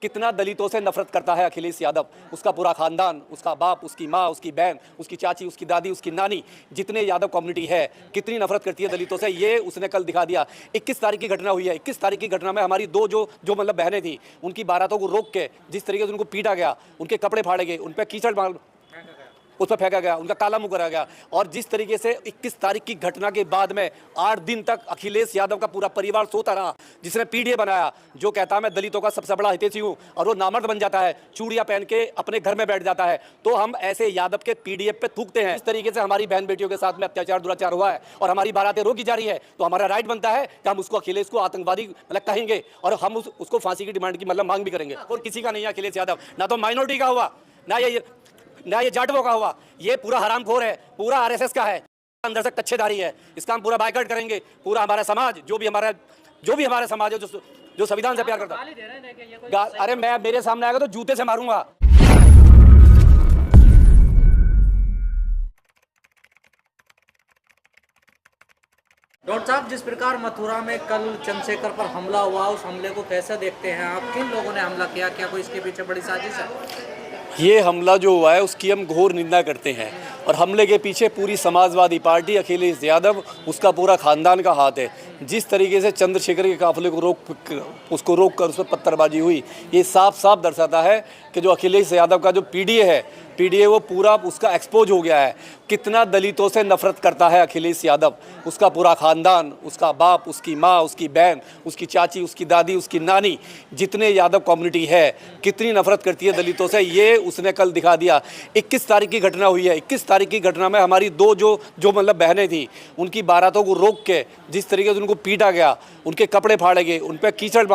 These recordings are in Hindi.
कितना दलितों से नफरत करता है अखिलेश यादव, उसका पूरा खानदान, उसका बाप, उसकी माँ, उसकी बहन, उसकी चाची, उसकी दादी, उसकी नानी, जितने यादव कम्युनिटी है, कितनी नफरत करती है दलितों से, ये उसने कल दिखा दिया। 21 तारीख की घटना हुई है। 21 तारीख की घटना में हमारी दो जो मतलब बहनें थी, उनकी बारातों को रोक के जिस तरीके से उनको पीटा गया, उनके कपड़े फाड़े गए, उन पर कीचड़ उस पर फेंका गया, उनका काला मुंह करा गया। और जिस तरीके से 21 तारीख की घटना के बाद में 8 दिन तक अखिलेश यादव का पूरा परिवार सोता रहा, जिसने पीडीए बनाया, जो कहता है मैं दलितों का सबसे बड़ा हितैषी हूं, और वो नामर्द बन जाता है, चूड़ियां पहन के अपने घर में बैठ जाता है, तो हम ऐसे यादव के पीडीए पे थूकते हैं। इस तरीके से हमारी बहन बेटियों के साथ में अत्याचार दुराचार हुआ है और हमारी बारातें रोकी जा रही है, तो हमारा राइट बनता है कि हम उसको अखिलेश को आतंकवादी मतलब कहेंगे और हम उसको फांसी की डिमांड की मतलब मांग भी करेंगे। और किसी का नहीं है अखिलेश यादव, ना तो माइनॉरिटी का हुआ, ना ये जाटवों का हुआ, ये पूरा हरामखोर है, पूरा आरएसएस का है, अंदर से कच्छेदारी है। इसका हम पूरा बायकॉट करेंगे। पूरा हमारा समाज, जो भी हमारा समाज है, जो संविधान से प्यार करता है, अरे मैं मेरे सामने आएगा तो जूते से मारूंगा। डॉक्टर साहब, जिस प्रकार मथुरा में कल चंद्रशेखर पर हमला हुआ, उस हमले को कैसे देखते हैं आप? किन लोगों ने हमला किया? क्या कोई इसके पीछे बड़ी साजिश है? ये हमला जो हुआ है उसकी हम घोर निंदा करते हैं, और हमले के पीछे पूरी समाजवादी पार्टी, अखिलेश यादव, उसका पूरा खानदान का हाथ है। जिस तरीके से चंद्रशेखर के काफिले को रोक कर उस पर पत्थरबाजी हुई, ये साफ साफ दर्शाता है कि जो अखिलेश यादव का जो पीडीए वो पूरा उसका एक्सपोज हो गया है। कितना दलितों से नफरत करता है अखिलेश यादव, उसका पूरा खानदान, उसका बाप, उसकी माँ, उसकी बहन, उसकी चाची, उसकी दादी, उसकी नानी, जितने यादव कम्युनिटी है, कितनी नफरत करती है दलितों से, ये उसने कल दिखा दिया। 21 तारीख की घटना हुई है। 21 तारीख की घटना में हमारी दो जो मतलब बहनें थी, उनकी बारातों को रोक के जिस तरीके से उनको पीटा गया, उनके कपड़े फाड़े गए, उन पर कीचड़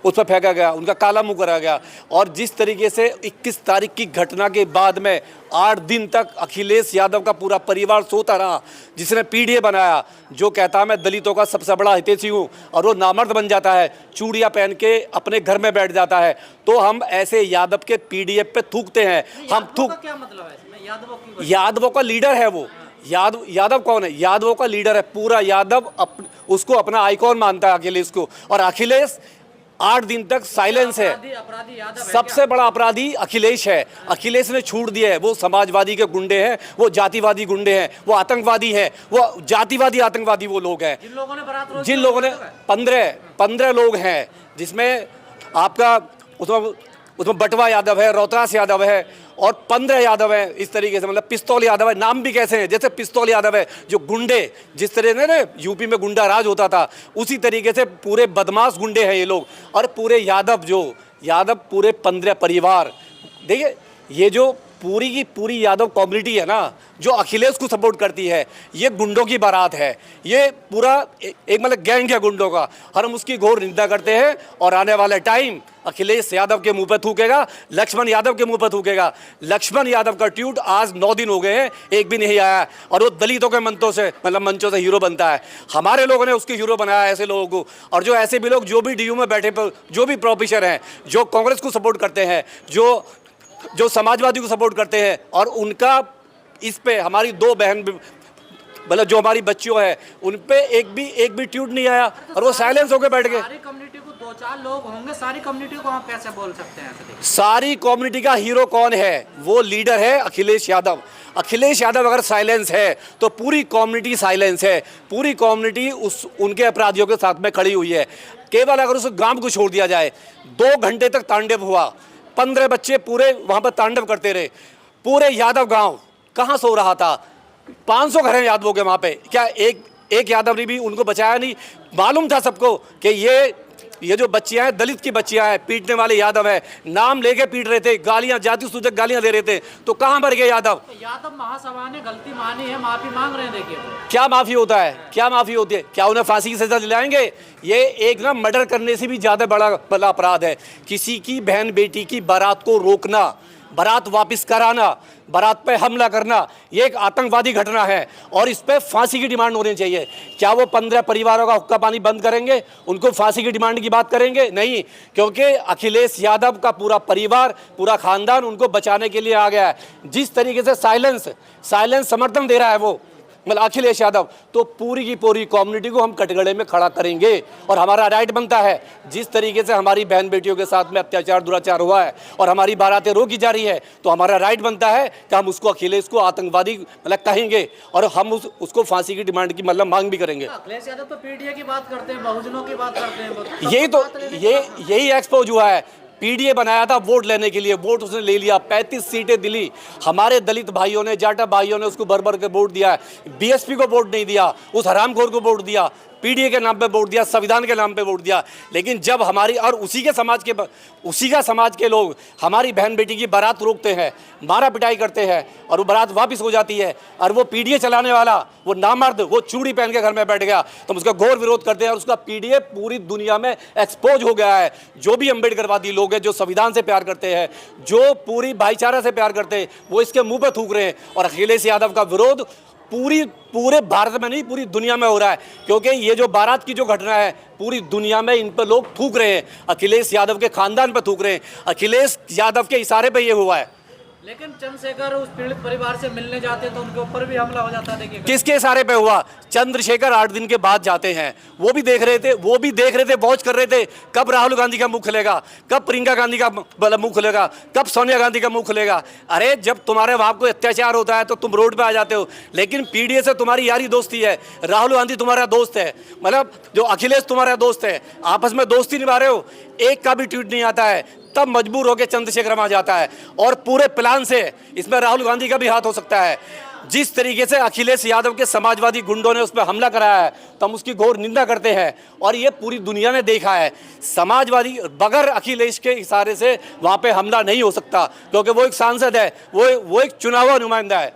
उस पर फेंका गया, उनका काला मुंह करा गया। और जिस तरीके से 21 तारीख की घटना के बाद में 8 दिन तक अखिलेश यादव का पूरा परिवार सोता रहा, जिसने पीडीए बनाया, जो कहता है मैं दलितों का सबसे बड़ा हितैषी हूं, और वो नामर्द बन जाता है, चूड़ियां पहन के अपने घर में बैठ जाता है, तो हम ऐसे यादव के पीडीए पे थूकते हैं। हम क्या मतलब है? यादवों का लीडर है वो। यादव कौन है? यादवों का लीडर है। पूरा यादव उसको अपना आइकॉन मानता है अखिलेश को, और अखिलेश 8 दिन तक साइलेंस है। सबसे बड़ा अपराधी अखिलेश है। अखिलेश ने छूट दिया है। वो समाजवादी के गुंडे हैं, वो जातिवादी गुंडे हैं, वो आतंकवादी हैं, वो जातिवादी आतंकवादी वो लोग हैं, जिन लोगों ने 15 लोग हैं, जिसमें आपका उसमें बटवा यादव है, रोहतास यादव है, और 15 यादव है। इस तरीके से मतलब पिस्तौल यादव है, नाम भी कैसे हैं, जैसे पिस्तौल यादव है, जो गुंडे जिस तरह से यूपी में गुंडा राज होता था, उसी तरीके से पूरे बदमाश गुंडे हैं ये लोग। और पूरे यादव पूरे 15 परिवार, देखिए ये जो पूरी की पूरी यादव कम्युनिटी है ना, जो अखिलेश को सपोर्ट करती है, ये गुंडों की बारात है। ये पूरा एक मतलब गैंग है गुंडों का, और हम उसकी घोर निंदा करते हैं। और आने वाले टाइम अखिलेश यादव के मुंह पर थूकेगा, लक्ष्मण यादव के मुंह पर थूकेगा। लक्ष्मण यादव का ट्वीट आज 9 दिन हो गए हैं, एक भी नहीं आया, और वो दलितों के मंचों से हीरो बनता है। हमारे लोगों ने उसके हीरो बनाया ऐसे लोगों को। और जो ऐसे भी लोग जो भी डीयू में बैठे, जो भी प्रोफेसर हैं, जो कांग्रेस को सपोर्ट करते हैं, जो समाजवादी को सपोर्ट करते हैं, और उनका इस पे हमारी 2 बहन मतलब जो हमारी बच्चियों है, उन पे एक भी ट्वीट नहीं आया, और वो साइलेंस होकर बैठ गए। सारी कम्युनिटी को 2-4 लोग होंगे, सारी कम्युनिटी को आप कैसे बोल सकते हैं? सारी कम्युनिटी का हीरो कौन है? वो लीडर है अखिलेश यादव। अखिलेश यादव अगर साइलेंस है तो पूरी कम्युनिटी साइलेंस है। पूरी कम्युनिटी उनके अपराधियों के साथ में खड़ी हुई है। केवल अगर उस गांव को छोड़ दिया जाए, 2 घंटे तक तांडव हुआ, 15 बच्चे पूरे वहां पर तांडव करते रहे। पूरे यादव गांव कहां सो रहा था? 500 घर हैं यादवों के वहां पे। क्या एक यादव ने भी उनको बचाया नहीं? मालूम था सबको कि ये जो बच्चियां हैं, दलित की बच्चियां हैं, पीटने वाले यादव है, नाम लेके पीट रहे थे, गालियां, जाति सूचक गालियां दे रहे थे, तो कहां मर गए यादव? तो यादव महासभा ने गलती मानी है, माफी मांग रहे हैं। देखिए क्या माफी होता है? क्या माफी होती है? क्या उन्हें फांसी की सजा दिलाएंगे? ये एक ना मर्डर करने से भी ज्यादा बड़ा अपराध है। किसी की बहन बेटी की बारात को रोकना, बारात वापस कराना, बारात पे हमला करना, ये एक आतंकवादी घटना है, और इस पे फांसी की डिमांड होनी चाहिए। क्या वो 15 परिवारों का हुक्का पानी बंद करेंगे? उनको फांसी की डिमांड की बात करेंगे? नहीं, क्योंकि अखिलेश यादव का पूरा परिवार, पूरा खानदान उनको बचाने के लिए आ गया है। जिस तरीके से साइलेंस समर्थन दे रहा है, मतलब अखिलेश यादव, तो पूरी की पूरी कम्युनिटी को हम कटघरे में खड़ा करेंगे और हमारा राइट बनता है। जिस तरीके से हमारी बहन बेटियों के साथ में अत्याचार दुराचार हुआ है और हमारी बारातें रोकी जा रही है, तो हमारा राइट बनता है कि हम उसको अखिलेश को आतंकवादी मतलब कहेंगे और हम उसको फांसी की डिमांड की मतलब मांग भी करेंगे। अखिलेश यादव तो पीडीए की बात करते हैं, बहुजनों की बात करते हैं, यही तो यही एक्सपोज हुआ है। पीडीए बनाया था वोट लेने के लिए, वोट उसने ले लिया, 35 सीटें दिली। हमारे दलित भाइयों ने, जाटा भाइयों ने उसको भर भर के वोट दिया है। बीएसपी को वोट नहीं दिया, उस हरामखोर को वोट दिया, पीडीए के नाम पे वोट दिया, संविधान के नाम पे वोट दिया। लेकिन जब हमारी और उसी का समाज के लोग हमारी बहन बेटी की बारात रोकते हैं, मारा पिटाई करते हैं और वो बारात वापस हो जाती है और वो पीडीए चलाने वाला, वो नामर्द, वो चूड़ी पहन के घर में बैठ गया, तो हम उसका घोर विरोध करते हैं और उसका पीडीए पूरी दुनिया में एक्सपोज हो गया है। जो भी अम्बेडकरवादी लोग हैं, जो संविधान से प्यार करते हैं, जो पूरी भाईचारा से प्यार करते हैं, वो इसके मुंह पे थूक रहे हैं। और अखिलेश यादव का विरोध पूरे भारत में नहीं, पूरी दुनिया में हो रहा है, क्योंकि ये जो बारात की जो घटना है पूरी दुनिया में इन पर लोग थूक रहे हैं, अखिलेश यादव के खानदान पर थूक रहे हैं। अखिलेश यादव के इशारे पे ये हुआ है। लेकिन चंद्रशेखर उस पीड़ित परिवार से मिलने जाते तो उनके ऊपर भी हमला हो जाता। देखिए किसके इशारे पे हुआ? चंद्रशेखर 8 दिन के बाद जाते हैं, वो भी देख रहे थे, वॉच कर रहे थे कब राहुल गांधी का मुंह खुलेगा, कब प्रियंका गांधी का मुंह खुलेगा, कब सोनिया गांधी का मुंह खुलेगा। अरे जब तुम्हारे वहां कोई अत्याचार होता है तो तुम रोड पे आ जाते हो, लेकिन पीडीए से तुम्हारी यारी दोस्ती है, राहुल गांधी तुम्हारा दोस्त है, मतलब जो अखिलेश तुम्हारा दोस्त है, आपस में दोस्ती निभा रहे हो, एक का भी ट्वीट नहीं आता है, तब मजबूर होकर चंद्रशेखर वहां जाता है और पूरे प्लान से इसमें राहुल गांधी का भी हाथ हो सकता है। जिस तरीके से अखिलेश यादव के समाजवादी गुंडों ने उस पर हमला कराया है, तो हम उसकी घोर निंदा करते हैं और ये पूरी दुनिया ने देखा है। समाजवादी बगैर अखिलेश के इशारे से वहां पे हमला नहीं हो सकता, क्योंकि वो एक सांसद है, वो एक चुनाव नुमाइंदा है।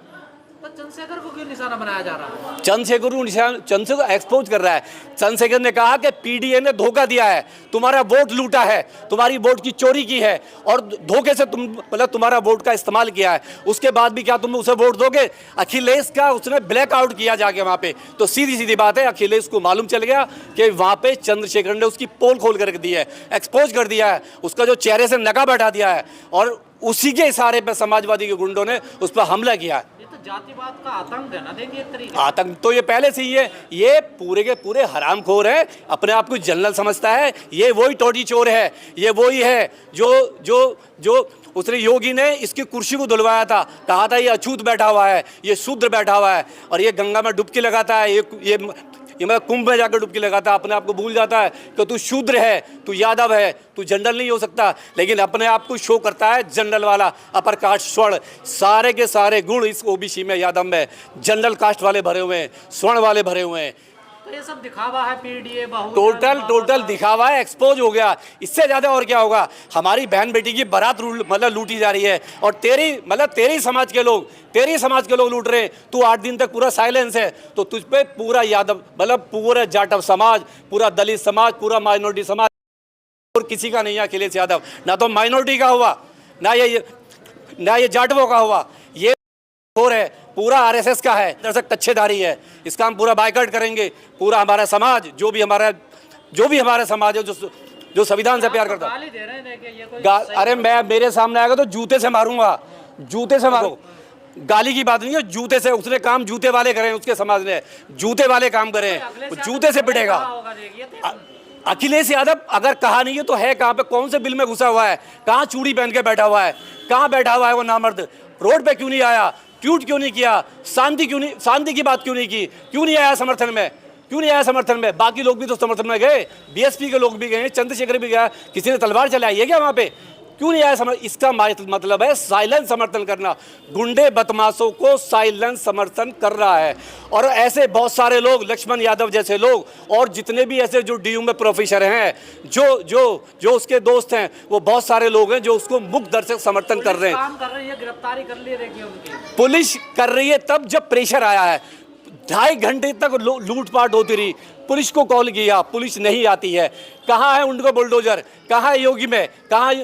तो चंद्रशेखर को क्यों निशाना बनाया जा रहा है? चंद्रशेखर एक्सपोज कर रहा है। चंद्रशेखर ने कहा कि पीडीए ने धोखा दिया है, तुम्हारा वोट लूटा है, तुम्हारी वोट की चोरी की है और धोखे से तुम्हारा वोट का इस्तेमाल किया है। उसके बाद भी क्या तुम उसे वोट दोगे? अखिलेश का उसने ब्लैकआउट किया जाके वहां पे, तो सीधी सीधी बात है, अखिलेश को मालूम चल गया कि वहां पे चंद्रशेखर ने उसकी पोल खोल कर दी है, एक्सपोज कर दिया है, उसका जो चेहरे से नकाब हटा दिया है और उसी के इशारे पर समाजवादी के गुंडों ने उस पर हमला किया है। जातिवाद का आतंक है ना, देखिए एक तरीके। आतंक तो ये पहले से ही है, ये पूरे के पूरे हरामखोर है, अपने आप को जनरल समझता है, ये वही टोटी चोर है, ये वही है जो उसने योगी ने इसकी कुर्सी को धुलवाया था, कहा था ये अछूत बैठा हुआ है, ये शूद्र बैठा हुआ है और ये गंगा में डुबकी लगाता है, ये मतलब कुंभ में जाकर डुबकी लगाता है, अपने आप को भूल जाता है कि तू शूद्र है, तू यादव है, तू जनरल नहीं हो सकता, लेकिन अपने आप को शो करता है जनरल वाला, अपर कास्ट स्वर्ण, सारे के सारे गुण इस ओबीसी में, यादव में जनरल कास्ट वाले भरे हुए हैं, स्वर्ण वाले भरे हुए हैं। तो ये सब दिखावा है, पीडीए टोटल दिखावा है, एक्सपोज हो गया। इससे ज्यादा और क्या होगा? हमारी बहन बेटी की बारात मतलब लूटी जा रही है और तेरी समाज के लोग लूट रहे हैं। तू 8 दिन तक पूरा साइलेंस है, तो तुझ पे पूरा यादव मतलब पूरा जाटव समाज, पूरा दलित समाज, पूरा माइनॉरिटी समाज और किसी का नहीं है अखिलेश यादव। ना तो माइनॉरिटी का हुआ, ना ये जाटवों का हुआ, ये और है पूरा आरएसएस का है, दर्शक टच्छेदारी है। इसका हम पूरा बायकॉट करेंगे। पूरा हमारा समाज, जो भी हमारा समाज है, जो संविधान से प्यार करता है, गाली दे रहे हैं, देखिए ये कोई अरे मेरे सामने आएगा तो जूते से मारूंगा, गाली की बात नहीं है, जूते से। उसने काम जूते वाले करे, उसके समाज ने जूते वाले काम करे, जूते से पिटेगा। अखिलेश यादव अगर कहा नहीं है तो है कहाँ पे? कौन से बिल में घुसा हुआ है? कहाँ चूड़ी पहन के बैठा हुआ है? कहाँ बैठा हुआ है वो नामर्द? रोड पे क्यों नहीं आया? ट्वीट क्यों नहीं किया? शांति की बात क्यों नहीं की? क्यों नहीं आया समर्थन में? बाकी लोग भी तो समर्थन में गए, बीएसपी के लोग भी गए, चंद्रशेखर भी गया, किसी ने तलवार चलाई है क्या वहाँ पे? क्यों नहीं आया? इसका मतलब है साइलेंस समर्थन करना, गुंडे बदमाशों को साइलेंस समर्थन कर रहा है। और ऐसे बहुत सारे लोग, लक्ष्मण यादव जैसे लोग और जितने भी ऐसे जो डीयू में प्रोफेसर हैं, जो उसके दोस्त हैं, वो बहुत सारे लोग हैं जो उसको मुक्त दर्शक समर्थन कर रहे हैं। काम कर रही है, गिरफ्तारी कर ली है उनकी, पुलिस कर रही है तब जब प्रेशर आया है। 2.5 घंटे तक लूटपाट होती रही, पुलिस को कॉल किया, पुलिस नहीं आती है। कहाँ है उनको बुलडोजर? कहाँ है योगी में? कहाँ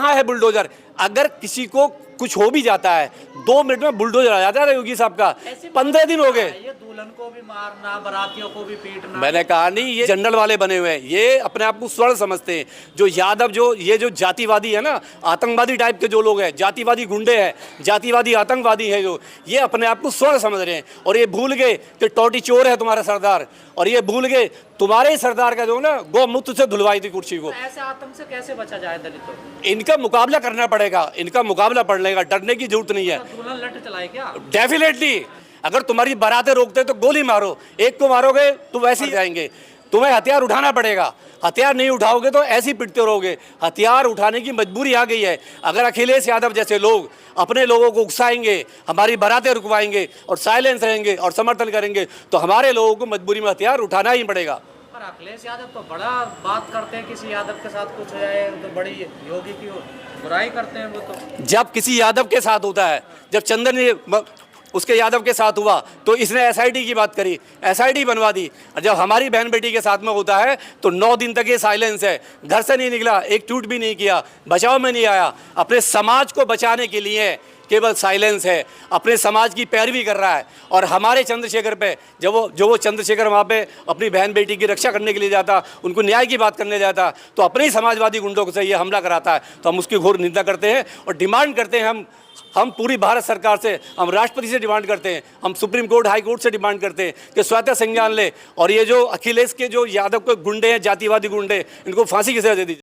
है बुलडोजर? अगर किसी को कुछ हो भी जाता है 2 मिनट में बुलडोजर आ जाता है योगी साहब का। 15 दिन हो गए। ये दुल्हन को भी मारना, बारातियों को भी पीटना। मैंने कहा नहीं, ये जनरल वाले बने हुए हैं, ये अपने आप को स्वर्ण समझते हैं। जो यादव जो ये जो जातिवादी है ना, आतंकवादी टाइप के जो लोग हैं, जातिवादी गुंडे हैं, जातिवादी आतंकवादी है जो, ये अपने आप को स्वर्ण समझ रहे हैं। और ये भूल गए कि टोटी चोर है तुम्हारा सरदार, और ये भूल गए तुम्हारे ही सरदार का जो ना गौमूत्र से धुलवाई थी कुर्सी को। ऐसे आतंक से कैसे बचा जाए दलितों को? इनका मुकाबला करना पड़ेगा, इनका मुकाबला पड़ेगा, डरने की जरूरत नहीं है। दुल्हन लट चलाए क्या? डेफिनेटली, अगर तुम्हारी बारातें रोकते तो गोली मारो, एक को मारोगे तो वैसे ही जाएंगे। तुम्हें हथियार उठाना पड़ेगा, हथियार नहीं उठाओगे तो ऐसे ही पिटते रहोगे। हथियार उठाने की मजबूरी आ गई है। अगर अखिलेश यादव जैसे लोग अपने लोगों को उकसाएंगे, हमारी बारातें रुकवाएंगे और साइलेंस रहेंगे और समर्थन करेंगे, तो हमारे लोगों को मजबूरी में हथियार उठाना ही पड़ेगा। पर अखिलेश यादव तो बड़ा बात करते हैं, किसी यादव के साथ कुछ हो जाए तो बड़ी योगी की बुराई करते हैं वो तो। जब किसी यादव के साथ होता है, जब चंदन ने उसके यादव के साथ हुआ तो इसने एसआईटी की बात करी, एसआईटी बनवा दी। और जब हमारी बहन बेटी के साथ में होता है तो 9 दिन तक ये साइलेंस है, घर से नहीं निकला, एक ट्वीट भी नहीं किया, बचाव में नहीं आया। अपने समाज को बचाने के लिए केवल साइलेंस है, अपने समाज की पैरवी कर रहा है। और हमारे चंद्रशेखर पे जो वो चंद्रशेखर वहाँ पे अपनी बहन बेटी की रक्षा करने के लिए जाता, उनको न्याय की बात करने जाता, तो अपने ही समाजवादी गुंडों से ये हमला कराता है। तो हम उसकी घोर निंदा करते हैं और डिमांड करते हैं, हम पूरी भारत सरकार से, हम राष्ट्रपति से डिमांड करते हैं, हम सुप्रीम कोर्ट, हाई कोर्ट से डिमांड करते हैं कि स्वतः संज्ञान ले और ये जो अखिलेश के जो यादव के गुंडे हैं, जातिवादी गुंडे, इनको फांसी की सजा दे दीजिए।